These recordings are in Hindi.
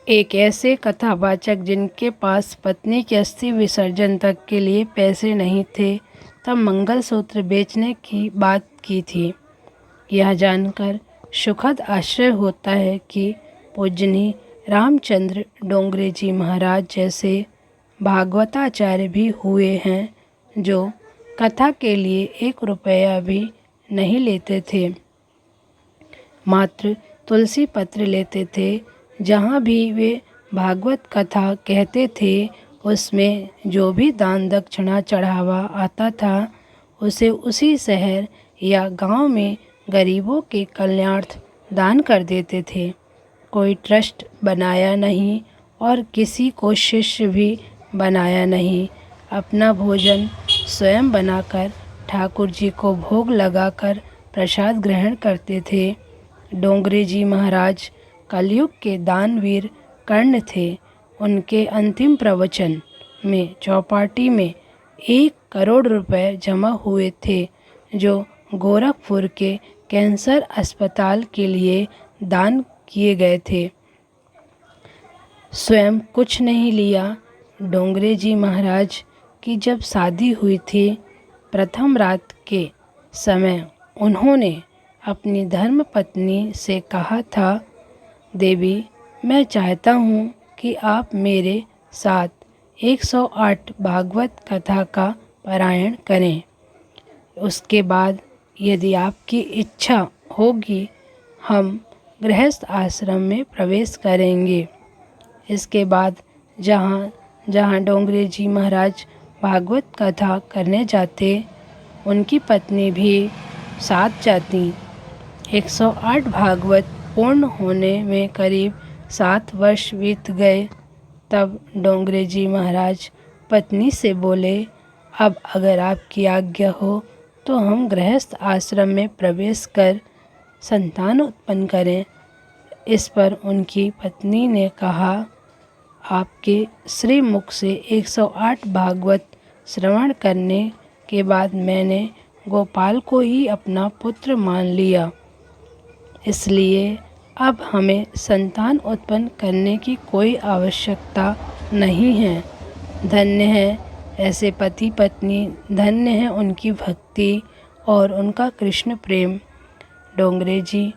एक ऐसे कथावाचक जिनके पास पत्नी के अस्थि विसर्जन तक के लिए पैसे नहीं थे, तब मंगलसूत्र बेचने की बात की थी। यह जानकर सुखद आश्चर्य होता है कि पूजनीय रामचंद्र डोंगरे जी महाराज जैसे भागवताचार्य भी हुए हैं, जो कथा के लिए 1 रुपया भी नहीं लेते थे, मात्र तुलसी पत्र लेते थे। जहाँ भी वे भागवत कथा कहते थे, उसमें जो भी दान दक्षिणा चढ़ावा आता था, उसे उसी शहर या गांव में गरीबों के कल्याणार्थ दान कर देते थे। कोई ट्रस्ट बनाया नहीं और किसी को शिष्य भी बनाया नहीं। अपना भोजन स्वयं बनाकर ठाकुर जी को भोग लगाकर प्रसाद ग्रहण करते थे। डोंगरे जी महाराज कलयुग के दानवीर कर्ण थे। उनके अंतिम प्रवचन में चौपाटी में 1 करोड़ रुपए जमा हुए थे, जो गोरखपुर के कैंसर अस्पताल के लिए दान किए गए थे। स्वयं कुछ नहीं लिया। डोंगरे जी महाराज की जब शादी हुई थी, प्रथम रात के समय उन्होंने अपनी धर्मपत्नी से कहा था, देवी, मैं चाहता हूँ कि आप मेरे साथ 108 भागवत कथा का पारायण करें। उसके बाद यदि आपकी इच्छा होगी, हम गृहस्थ आश्रम में प्रवेश करेंगे। इसके बाद जहाँ जहाँ डोंगरे जी महाराज भागवत कथा करने जाते, उनकी पत्नी भी साथ जाती। 108 भागवत पूर्ण होने में करीब 7 वर्ष बीत गए। तब डोंगरे जी महाराज पत्नी से बोले, अब अगर आपकी आज्ञा हो तो हम गृहस्थ आश्रम में प्रवेश कर संतान उत्पन्न करें। इस पर उनकी पत्नी ने कहा, आपके श्रीमुख से 108 भागवत श्रवण करने के बाद मैंने गोपाल को ही अपना पुत्र मान लिया, इसलिए अब हमें संतान उत्पन्न करने की कोई आवश्यकता नहीं है। धन्य है ऐसे पति पत्नी, धन्य है उनकी भक्ति और उनका कृष्ण प्रेम। डोंगरे जी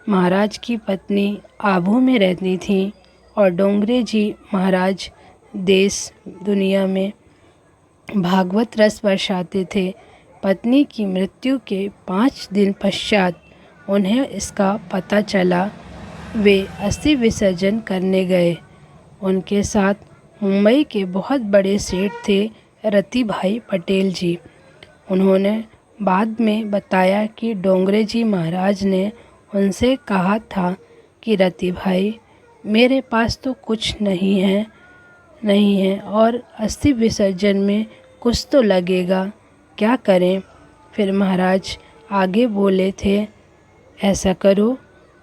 महाराज की पत्नी आबू में रहती थी और डोंगरे जी महाराज देश दुनिया में भागवत रस बरसाते थे। पत्नी की मृत्यु के 5 दिन पश्चात उन्हें इसका पता चला। वे अस्थि विसर्जन करने गए। उनके साथ मुंबई के बहुत बड़े सेठ थे, रति भाई पटेल जी। उन्होंने बाद में बताया कि डोंगरे जी महाराज ने उनसे कहा था कि रति भाई, मेरे पास तो कुछ नहीं है और अस्थि विसर्जन में कुछ तो लगेगा, क्या करें। फिर महाराज आगे बोले थे, ऐसा करो,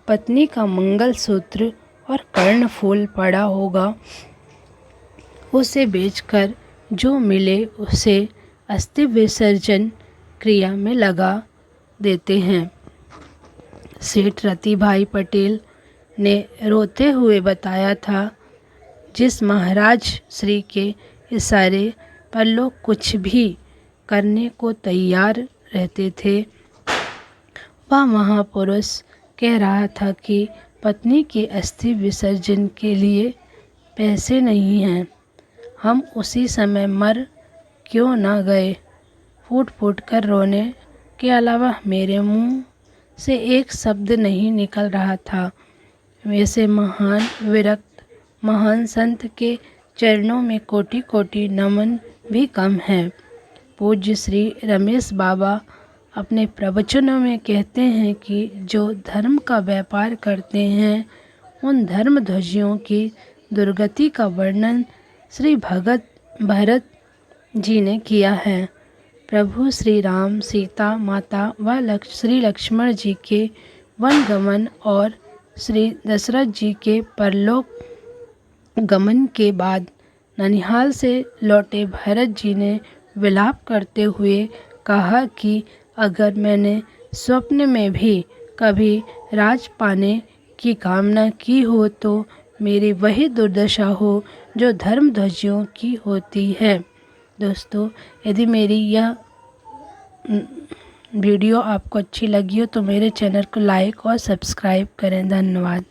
पत्नी का मंगलसूत्र और कर्णफूल पड़ा होगा, उसे बेचकर जो मिले उसे अस्थि विसर्जन क्रिया में लगा देते हैं। सेठ रति भाई पटेल ने रोते हुए बताया था, जिस महाराज श्री के इशारे पर लोग कुछ भी करने को तैयार रहते थे, वह महापुरुष कह रहा था कि पत्नी के अस्थि विसर्जन के लिए पैसे नहीं हैं। हम उसी समय मर क्यों ना गए। फूट फूट कर रोने के अलावा मेरे मुंह से एक शब्द नहीं निकल रहा था। वैसे महान विरक्त महान संत के चरणों में कोटि कोटि नमन भी कम है। पूज्य श्री रमेश बाबा अपने प्रवचनों में कहते हैं कि जो धर्म का व्यापार करते हैं, उन धर्म ध्वजियों की दुर्गति का वर्णन श्री भरत जी ने किया है। प्रभु श्री राम, सीता माता व श्री लक्ष्मण जी के वनगमन और श्री दशरथ जी के परलोक गमन के बाद ननिहाल से लौटे भरत जी ने विलाप करते हुए कहा कि अगर मैंने स्वप्न में भी कभी राज पाने की कामना की हो तो मेरी वही दुर्दशा हो जो धर्मध्वजियों की होती है। दोस्तों, यदि मेरी यह वीडियो आपको अच्छी लगी हो तो मेरे चैनल को लाइक और सब्सक्राइब करें। धन्यवाद।